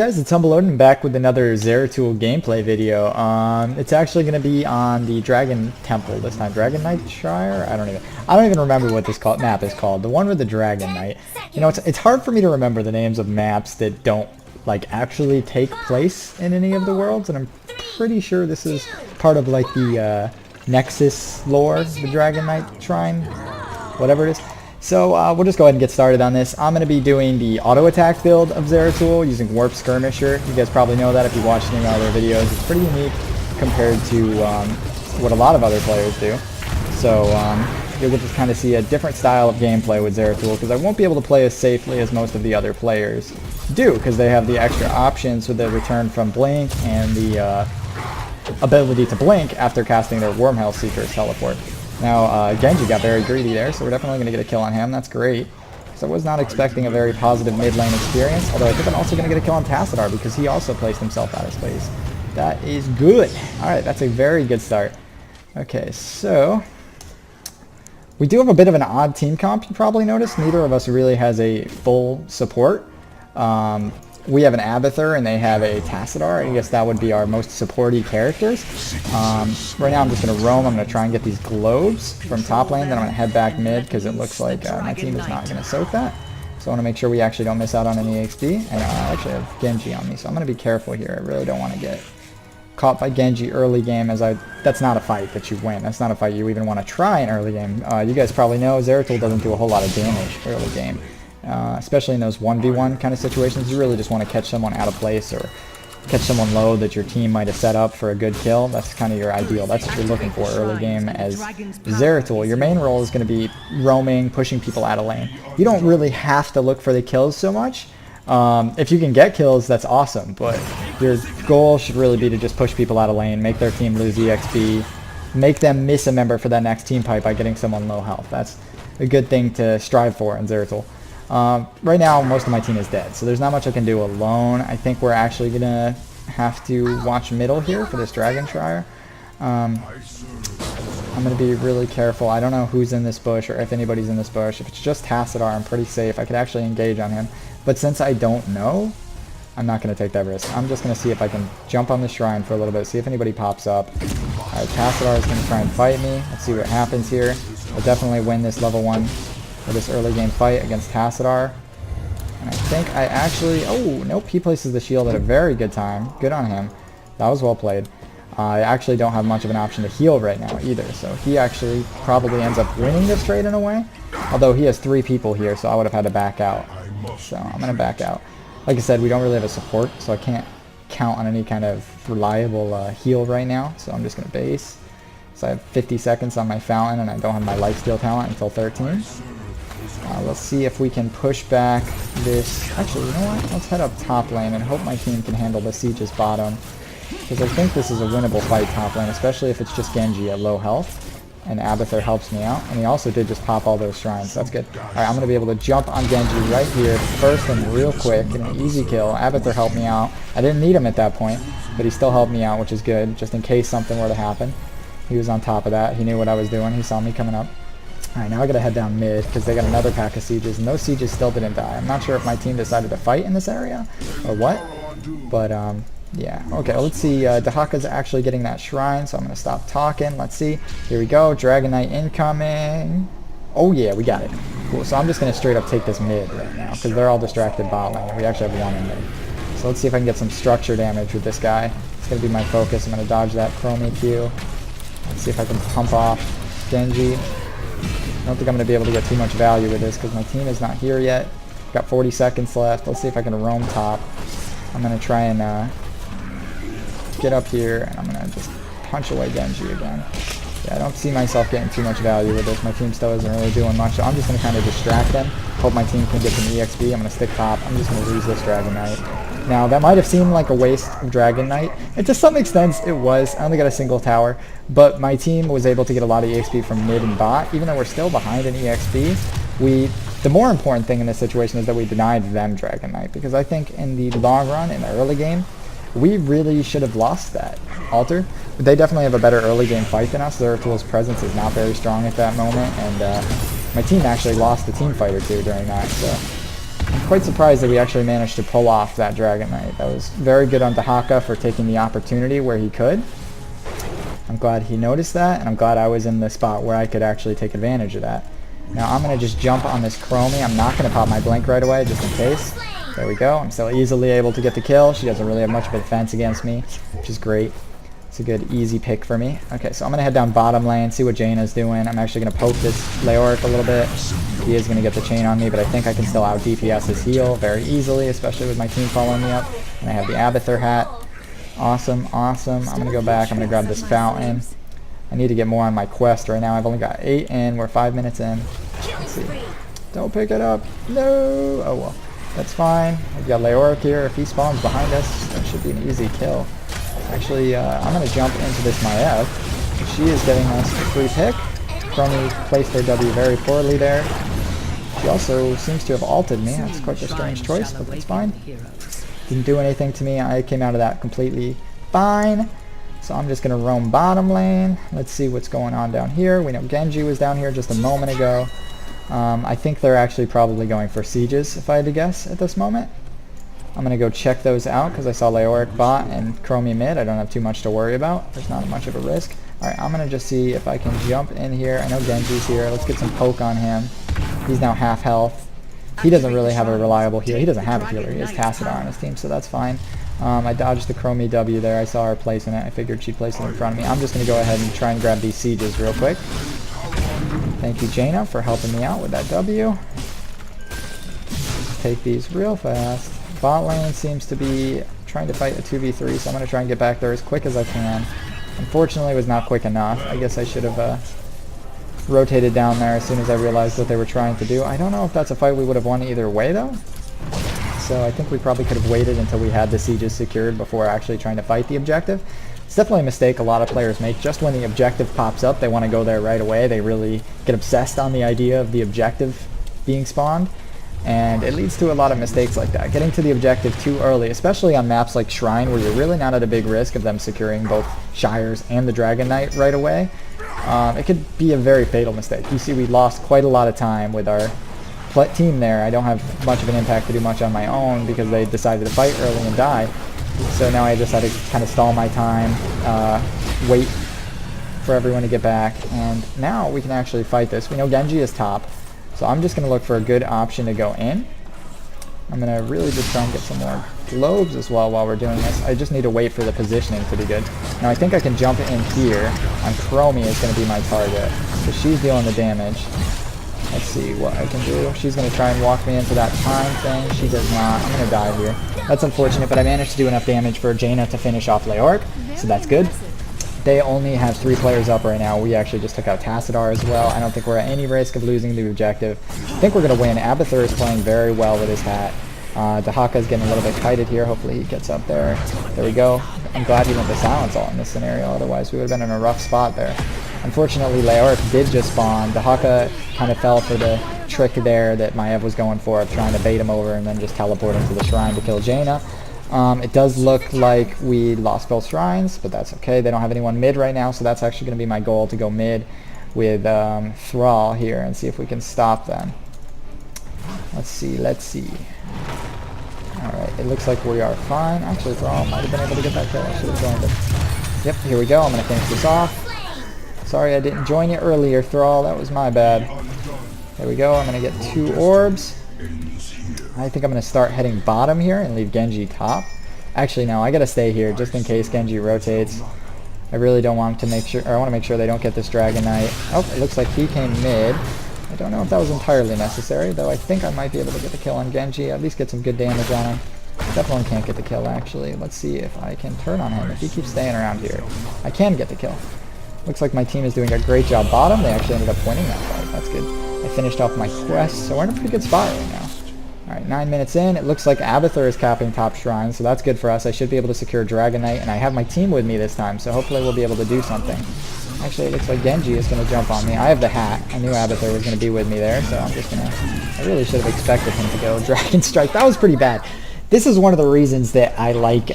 Guys, it's Humbleloading back with another Zeratul gameplay video. It's actually going to be on the Dragon Temple this time. Dragon Knight Shire? I don't even remember what this map is called. The one with the Dragon Knight. You know, it's hard for me to remember the names of maps that don't like actually take place in any of the worlds, and I'm pretty sure this is part of like the Nexus lore, the Dragon Knight Shrine, whatever it is. So we'll just go ahead and get started on this. I'm going to be doing the auto attack build of Zeratul using Warp Skirmisher. You guys probably know that if you watched any of my other videos. It's pretty unique compared to what a lot of other players do. So you'll get to kind of see a different style of gameplay with Zeratul, because I won't be able to play as safely as most of the other players do, because they have the extra options with the return from Blink and the ability to blink after casting their Wormhole Seeker's teleport. Now, Genji got very greedy there, so we're definitely going to get a kill on him. That's great. So I was not expecting a very positive mid lane experience, although I think I'm also going to get a kill on Tassadar because he also placed himself out of space. That is good. Alright, that's a very good start. Okay, so we do have a bit of an odd team comp, you probably noticed. Neither of us really has a full support. We have an Abathur and they have a Tassadar. I guess that would be our most supporty characters. Right now I'm just going to roam. I'm going to try and get these globes from top lane. Then I'm going to head back mid because it looks like my team is not going to soak that. So I want to make sure we actually don't miss out on any XP. And I actually have Genji on me, so I'm going to be careful here. I really don't want to get caught by Genji early game, that's not a fight that you win. That's not a fight you even want to try in early game. You guys probably know Zeratul doesn't do a whole lot of damage early game. Especially in those 1v1 kind of situations. You really just want to catch someone out of place or catch someone low that your team might have set up for a good kill. That's kind of your ideal. That's what you're looking for early game as Zeratul. Your main role is going to be roaming, pushing people out of lane. You don't really have to look for the kills so much. If you can get kills, that's awesome, but your goal should really be to just push people out of lane, make their team lose EXP, make them miss a member for that next team fight by getting someone low health. That's a good thing to strive for in Zeratul. Right now, most of my team is dead, so there's not much I can do alone. I think we're actually going to have to watch middle here for this Dragon Shire. I'm going to be really careful. I don't know who's in this bush or if anybody's in this bush. If it's just Tassadar, I'm pretty safe. I could actually engage on him. But since I don't know, I'm not going to take that risk. I'm just going to see if I can jump on the shrine for a little bit, see if anybody pops up. Alright, Tassadar is going to try and fight me. Let's see what happens here. I'll definitely win this level 1. For this early game fight against Tassadar. And I think I actually... Oh, nope, he places the shield at a very good time. Good on him. That was well played. I actually don't have much of an option to heal right now either, so he actually probably ends up winning this trade in a way. Although he has 3 people here, so I would have had to back out. So I'm going to back out. Like I said, we don't really have a support, so I can't count on any kind of reliable heal right now. So I'm just going to base. So I have 50 seconds on my fountain, and I don't have my lifesteal talent until 13. Let's see if we can push back this... Actually, you know what? Let's head up top lane and hope my team can handle the siege's bottom. Because I think this is a winnable fight top lane, especially if it's just Genji at low health. And Abathur helps me out. And he also did just pop all those shrines. That's good. Alright, I'm going to be able to jump on Genji right here, first and real quick. Get an easy kill. Abathur helped me out. I didn't need him at that point, but he still helped me out, which is good, just in case something were to happen. He was on top of that. He knew what I was doing. He saw me coming up. Alright, now I gotta head down mid because they got another pack of sieges, and those sieges still didn't die. I'm not sure if my team decided to fight in this area or what, but yeah. Okay, let's see. Dahaka's actually getting that shrine, so I'm gonna stop talking. Let's see. Here we go. Dragon Knight incoming. Oh yeah, we got it. Cool. So I'm just gonna straight up take this mid right now because they're all distracted bot lane. We actually have one in mid. So let's see if I can get some structure damage with this guy. It's gonna be my focus. I'm gonna dodge that Chromie Q. Let's see if I can pump off Genji. I don't think I'm going to be able to get too much value with this because my team is not here yet. Got 40 seconds left. Let's see if I can roam top. I'm going to try and get up here, and I'm going to just punch away Genji again. Yeah, I don't see myself getting too much value with this. My team still isn't really doing much, so I'm just going to kind of distract them. Hope my team can get some EXP. I'm going to stick top. I'm just going to lose this Dragon Knight. Now, that might have seemed like a waste of Dragon Knight, and to some extent it was. I only got a single tower, but my team was able to get a lot of EXP from mid and bot. Even though we're still behind in EXP, the more important thing in this situation is that we denied them Dragon Knight, because I think in the long run, in the early game, we really should have lost that altar. But they definitely have a better early game fight than us. Zeratul's presence is not very strong at that moment, and my team actually lost a team fight or two during that, so I'm quite surprised that we actually managed to pull off that Dragon Knight. That was very good on Dahaka for taking the opportunity where he could. I'm glad he noticed that, and I'm glad I was in the spot where I could actually take advantage of that. Now I'm going to just jump on this Chromie. I'm not going to pop my blink right away, just in case. There we go. I'm still easily able to get the kill. She doesn't really have much of a defense against me, which is great. It's a good, easy pick for me. Okay, so I'm going to head down bottom lane, see what Jaina's doing. I'm actually going to poke this Leoric a little bit. He is going to get the chain on me, but I think I can still out DPS his heal very easily, especially with my team following me up. And I have the Abathur hat. Awesome, awesome. I'm going to go back. I'm going to grab this fountain. I need to get more on my quest right now. I've only got 8 in. We're 5 minutes in. Let's see. Don't pick it up. No. Oh, well. That's fine. We've got Leoric here. If he spawns behind us, that should be an easy kill. Actually, I'm going to jump into this Maiev. She is getting us a free pick. Chromie placed her W very poorly there. She also seems to have ulted me. That's quite a strange choice, but that's fine. Didn't do anything to me. I came out of that completely fine. So I'm just going to roam bottom lane. Let's see what's going on down here. We know Genji was down here just a moment ago. I think they're actually probably going for sieges, if I had to guess, at this moment. I'm going to go check those out because I saw Leoric bot and Chromie mid. I don't have too much to worry about. There's not much of a risk. Alright, I'm going to just see if I can jump in here. I know Genji's here. Let's get some poke on him. He's now half health. He doesn't really have a reliable healer. He doesn't have a healer. He has Tassadar on his team, so that's fine. I dodged the Chromie W there. I saw her placing it. I figured she'd place it in front of me. I'm just going to go ahead and try and grab these sieges real quick. Thank you, Jaina, for helping me out with that W. Take these real fast. Bot lane seems to be trying to fight a 2v3, so I'm going to try and get back there as quick as I can. Unfortunately, it was not quick enough. I guess I should have rotated down there as soon as I realized what they were trying to do. I don't know if that's a fight we would have won either way, though. So I think we probably could have waited until we had the sieges secured before actually trying to fight the objective. It's definitely a mistake a lot of players make. Just when the objective pops up, they want to go there right away. They really get obsessed on the idea of the objective being spawned. And it leads to a lot of mistakes like that. Getting to the objective too early, especially on maps like Shrine, where you're really not at a big risk of them securing both Shires and the Dragon Knight right away. It could be a very fatal mistake. You see, we lost quite a lot of time with our team there. I don't have much of an impact to do much on my own because they decided to fight early and die. So now I just had to kind of stall my time, wait for everyone to get back, and now we can actually fight this. We know Genji is top. So I'm just going to look for a good option to go in. I'm going to really just try and get some more globes as well while we're doing this. I just need to wait for the positioning to be good. Now I think I can jump in here, and Chromie is going to be my target. So she's dealing the damage. Let's see what I can do. She's going to try and walk me into that time thing. She does not. I'm going to die here. That's unfortunate, but I managed to do enough damage for Jaina to finish off Leoric, so that's good. They only have 3 players up right now. We actually just took out Tassadar as well. I don't think we're at any risk of losing the objective. I think we're going to win. Abathur is playing very well with his hat. Dahaka is getting a little bit kited here. Hopefully he gets up there. There we go. I'm glad he went to silence all in this scenario. Otherwise we would have been in a rough spot there. Unfortunately, Leoric did just spawn. Dahaka kind of fell for the trick there that Maiev was going for, of trying to bait him over and then just teleport him to the shrine to kill Jaina. It does look like we lost both shrines, but that's okay. They don't have anyone mid right now, so that's actually going to be my goal, to go mid with Thrall here and see if we can stop them. Let's see. Alright, it looks like we are fine. Actually, Thrall might have been able to get that kill. I should have joined it. Yep, here we go. I'm going to finish this off. Sorry I didn't join you earlier, Thrall. That was my bad. There we go. I'm going to get 2 orbs. I think I'm going to start heading bottom here and leave Genji top. Actually, no, I got to stay here just in case Genji rotates. I really don't want to make sure, or I want to make sure they don't get this Dragon Knight. Oh, it looks like he came mid. I don't know if that was entirely necessary, though I think I might be able to get the kill on Genji, at least get some good damage on him. Definitely can't get the kill, actually. Let's see if I can turn on him. If he keeps staying around here, I can get the kill. Looks like my team is doing a great job bottom. They actually ended up winning that fight. That's good. I finished off my quest, so we're in a pretty good spot right now. Alright, 9 minutes in. It looks like Abathur is capping top shrine, so that's good for us. I should be able to secure Dragon Knight, and I have my team with me this time, so hopefully we'll be able to do something. Actually, it looks like Genji is going to jump on me. I have the hat. I knew Abathur was going to be with me there, so I'm just going to... I really should have expected him to go Dragon Strike. That was pretty bad. This is one of the reasons that I like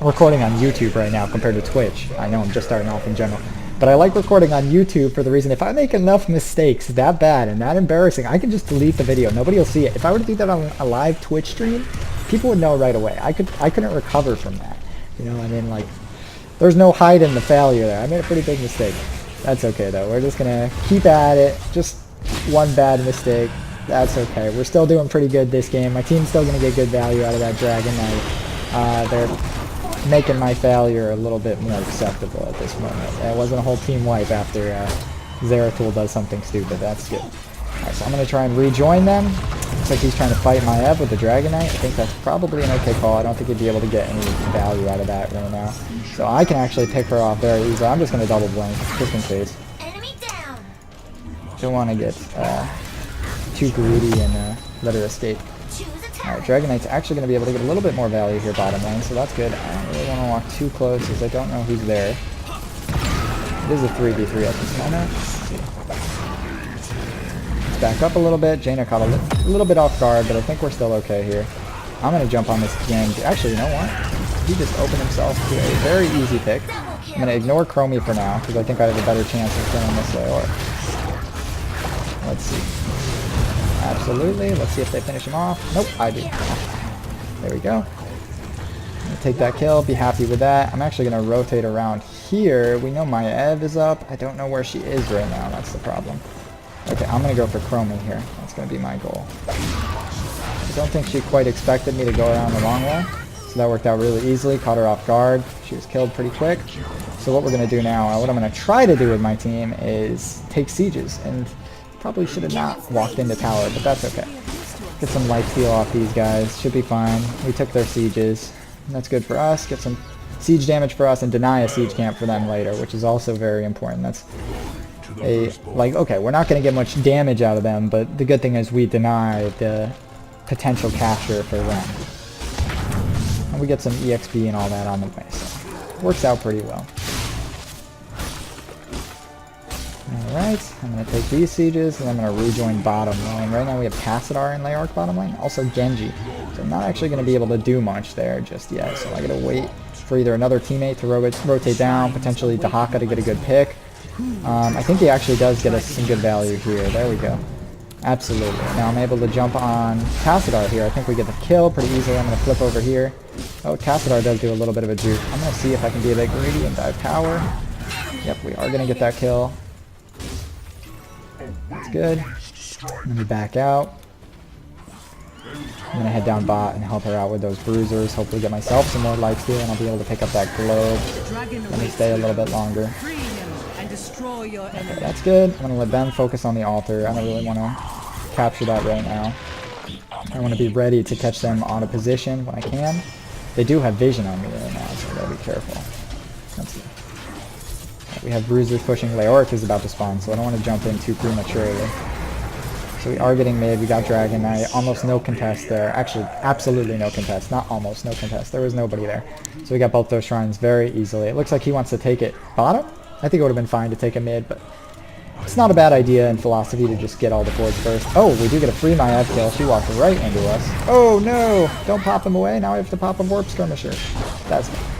recording on YouTube right now compared to Twitch. I know I'm just starting off in general. But I like recording on YouTube for the reason if I make enough mistakes that bad and that embarrassing, I can just delete the video. Nobody will see it. If I were to do that on a live Twitch stream, people would know right away. I couldn't recover from that. You know, I mean, like, there's no hiding the failure there. I made a pretty big mistake. That's okay though. We're just gonna keep at it. Just one bad mistake. That's okay. We're still doing pretty good this game. My team's still gonna get good value out of that Dragon Knight. They're making my failure a little bit more acceptable at this moment. It wasn't a whole team wipe after Zeratul does something stupid. That's good. Alright, so I'm gonna try and rejoin them. Looks like he's trying to fight my Ev with the Dragon Knight. I think that's probably an okay call. I don't think he'd be able to get any value out of that right now. So I can actually pick her off very easily. I'm just gonna double blink, just in case. Don't want to get too greedy and let her escape. Alright, Dragon Knight's actually going to be able to get a little bit more value here bottom lane, so that's good. I don't really want to walk too close as I don't know who's there. It is a 3v3 at this moment. Let's back up a little bit. Jaina caught a little bit off guard, but I think we're still okay here. I'm going to jump on this Genji. Actually, you know what? He just opened himself to a very easy pick. I'm going to ignore Chromie for now, because I think I have a better chance of killing this Leor. Let's see. Absolutely. Let's see if they finish him off. Nope, I do. There we go. I'm gonna take that kill, be happy with that. I'm actually going to rotate around here. We know my Ev is up. I don't know where she is right now. That's the problem. Okay, I'm going to go for Chromie here. That's going to be my goal. I don't think she quite expected me to go around the long way. So that worked out really easily. Caught her off guard. She was killed pretty quick. So what we're going to do now, what I'm going to try to do with my team is take sieges. And probably should have not walked into tower, but that's okay. Get some life steal off these guys. Should be fine. We took their sieges. That's good for us. Get some siege damage for us and deny a siege camp for them later, which is also very important. That's okay, we're not going to get much damage out of them, but the good thing is we deny the potential capture for them. And we get some EXP and all that on the way, so works out pretty well. Alright, I'm going to take these sieges, and I'm going to rejoin bottom lane. Right now we have Tassadar and Leoric bottom lane, also Genji. So I'm not actually going to be able to do much there just yet, so I got to wait for either another teammate to rotate down, potentially Dahaka to get a good pick. I think he actually does get us some good value here. There we go. Absolutely. Now I'm able to jump on Tassadar here. I think we get the kill pretty easily. I'm going to flip over here. Oh, Tassadar does do a little bit of a juke. I'm going to see if I can be a bit greedy and dive tower. Yep, we are going to get that kill. That's good. Let me back out. I'm going to head down bot and help her out with those bruisers. Hopefully get myself some more lifesteal and I'll be able to pick up that globe. Let me stay a little bit longer. Okay, that's good. I'm going to let them focus on the altar. I don't really want to capture that right now. I want to be ready to catch them on a position when I can. They do have vision on me right now, so I got to be careful. Let's see. We have bruisers pushing. Leoric is about to spawn, so I don't want to jump in too prematurely. So we are getting mid. We got Dragon Knight. Almost no contest there. Actually, absolutely no contest. Not almost no contest. There was nobody there. So we got both those shrines very easily. It looks like he wants to take it bottom. I think it would have been fine to take a mid, but it's not a bad idea in philosophy to just get all the forwards first. Oh, we do get a free Myav kill. She walked right into us. Oh no! Don't pop him away. Now we have to pop a warp skirmisher.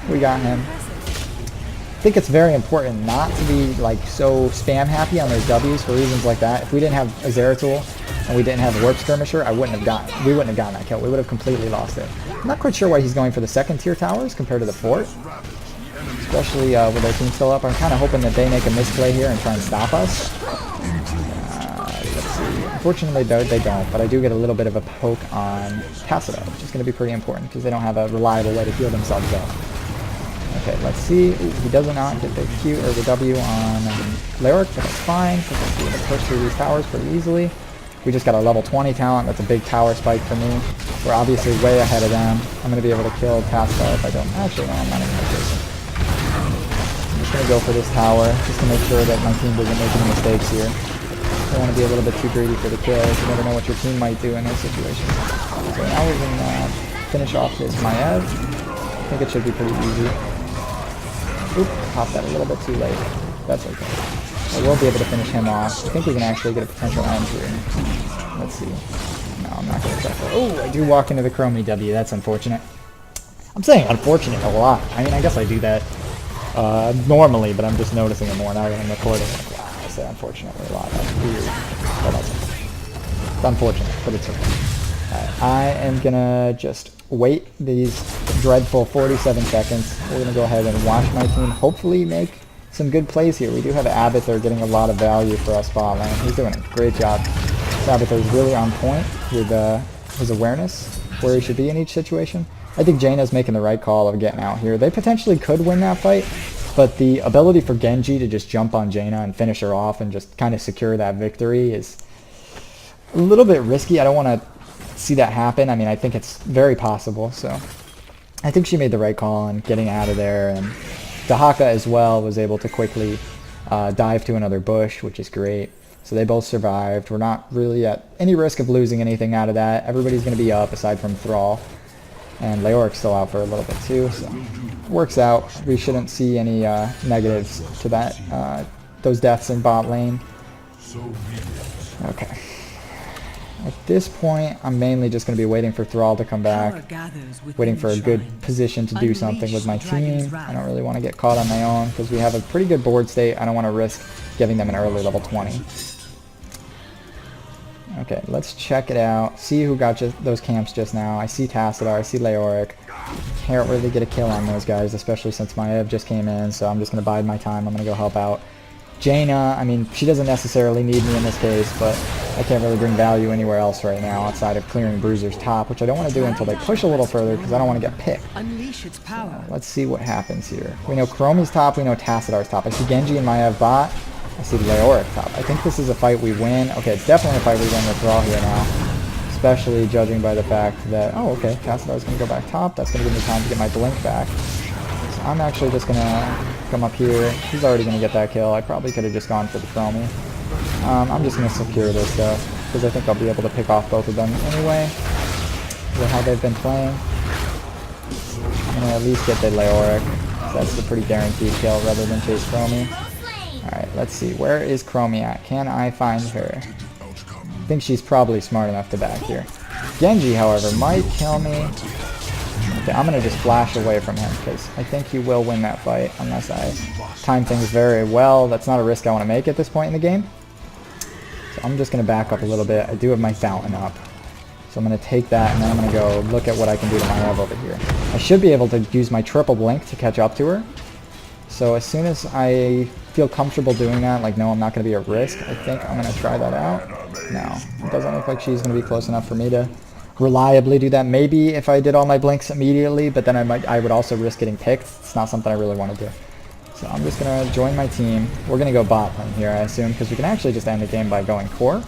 We got him. I think it's very important not to be like so spam happy on those W's for reasons like that. If we didn't have a Zeratul and we didn't have a warp skirmisher, we wouldn't have gotten that kill. We would have completely lost it. I'm not quite sure why he's going for the second tier towers compared to the fort, especially with their team still up. I'm kind of hoping that they make a misplay here and try and stop us. Let's see. Unfortunately, they don't, but I do get a little bit of a poke on Tassadar, which is going to be pretty important because they don't have a reliable way to heal themselves up. Okay, let's see. Ooh, he does not get the Q or the W on Leoric, but that's fine because I'm able to push through these towers pretty easily. We just got a level 20 talent. That's a big tower spike for me. We're obviously way ahead of them. I'm going to be able to kill Tassadar if I don't. Actually, no, I'm not even going to chase him. I'm just going to go for this tower just to make sure that my team doesn't make any mistakes here. I don't want to be a little bit too greedy for the kills. You never know what your team might do in those situations. So now we can finish off this Myav. I think it should be pretty easy. Oop, popped that a little bit too late. That's okay. I will be able to finish him off. I think we can actually get a potential end here. Let's see. No, I'm not going to try for. Oh, I do walk into the Chromie W. That's unfortunate. I'm saying unfortunate a lot. I mean, I guess I do that normally, but I'm just noticing it more now that I'm recording. Like, wow, I say unfortunately a lot. That's weird. But that's okay. It's unfortunate, but it's okay. I am gonna just wait these dreadful 47 seconds. We're gonna go ahead and watch my team hopefully make some good plays here. We do have Abbott there getting a lot of value for us bot lane. He's doing a great job. Abbott is really on point with his awareness where he should be in each situation. I think Jaina's making the right call of getting out here. They potentially could win that fight, but the ability for Genji to just jump on Jaina and finish her off and just kind of secure that victory is a little bit risky. I don't want to see that happen. I mean, I think it's very possible, so I think she made the right call on getting out of there, and Dahaka as well was able to quickly dive to another bush, which is great. So they both survived. We're not really at any risk of losing anything out of that. Everybody's going to be up aside from Thrall, and Leoric's still out for a little bit too, so it works out. We shouldn't see any negatives to that, those deaths in bot lane. Okay. At this point, I'm mainly just going to be waiting for Thrall to come back, waiting for a good position to do something with my team. I don't really want to get caught on my own because we have a pretty good board state. I don't want to risk giving them an early level 20. Okay, let's check it out. See who got those camps just now. I see Tassadar, I see Leoric. Can't really get a kill on those guys, especially since my Ev just came in, so I'm just going to bide my time. I'm going to go help out Jaina. I mean, she doesn't necessarily need me in this case, but I can't really bring value anywhere else right now outside of clearing Bruiser's top, which I don't want to do until they push a little further because I don't want to get picked. So, let's see what happens here. We know Chromie's top, we know Tassadar's top. I see Genji and my Ev bot. I see Leoric top. I think this is a fight we win. Okay, it's definitely a fight we win with Thrall here now, especially judging by the fact that, oh, okay, Tassadar's going to go back top. That's going to give me time to get my blink back. So I'm actually just going to come up here. He's already going to get that kill. I probably could have just gone for the Chromie. I'm just going to secure this though, because I think I'll be able to pick off both of them anyway, with how they've been playing. I'm going to at least get the Leoric. So that's a pretty guaranteed kill rather than chase Chromie. Alright, let's see. Where is Chromie at? Can I find her? I think she's probably smart enough to back here. Genji, however, might kill me. Okay, I'm going to just flash away from him because I think he will win that fight unless I time things very well. That's not a risk I want to make at this point in the game. So I'm just going to back up a little bit. I do have my fountain up. So I'm going to take that and then I'm going to go look at what I can do to my Ev over here. I should be able to use my triple blink to catch up to her. So as soon as I feel comfortable doing that, like no, I'm not going to be at risk, I think I'm going to try that out. No, it doesn't look like she's going to be close enough for me to reliably do that. Maybe if I did all my blinks immediately, but then I would also risk getting picked. It's not something I really want to do. So I'm just going to join my team. We're going to go bot lane here, I assume, because we can actually just end the game by going core.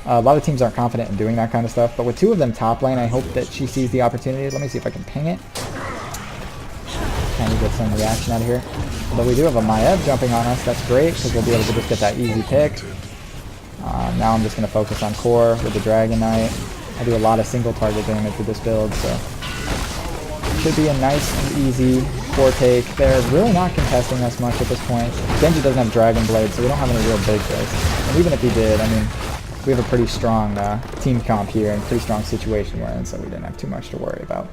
A lot of teams aren't confident in doing that kind of stuff, but with two of them top lane, I hope that she sees the opportunity. Let me see if I can ping it. Trying to get some reaction out of here. But we do have a Maev jumping on us. That's great, because we'll be able to just get that easy pick. Now I'm just going to focus on core with the Dragon Knight. I do a lot of single target damage with this build, so it should be a nice and easy core take. They're really not contesting us much at this point. Genji doesn't have Dragon Blade, so we don't have any real big plays. And even if he did, I mean, we have a pretty strong team comp here and pretty strong situation we're in, so we didn't have too much to worry about.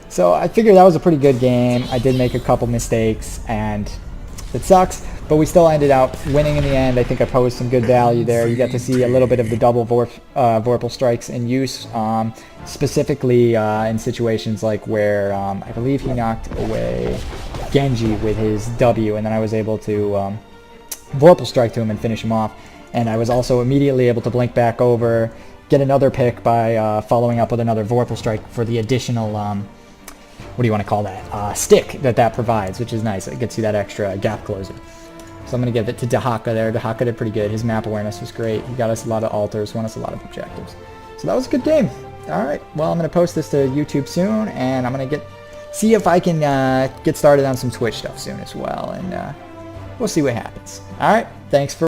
So I figured that was a pretty good game. I did make a couple mistakes, and it sucks, but we still ended up winning in the end. I think I posed some good value there. You get to see a little bit of the double Vorpal strikes in use, specifically in situations like where I believe he knocked away Genji with his W, and then I was able to Vorpal strike to him and finish him off. And I was also immediately able to blink back over, get another pick by following up with another Vorpal strike for the additional what do you want to call that? Stick that provides, which is nice. It gets you that extra gap closer. So I'm going to give it to Dahaka there. Dahaka did pretty good. His map awareness was great. He got us a lot of altars, won us a lot of objectives. So that was a good game. Alright, well, I'm going to post this to YouTube soon, and I'm going to see if I can get started on some Twitch stuff soon as well, and we'll see what happens. Alright, thanks for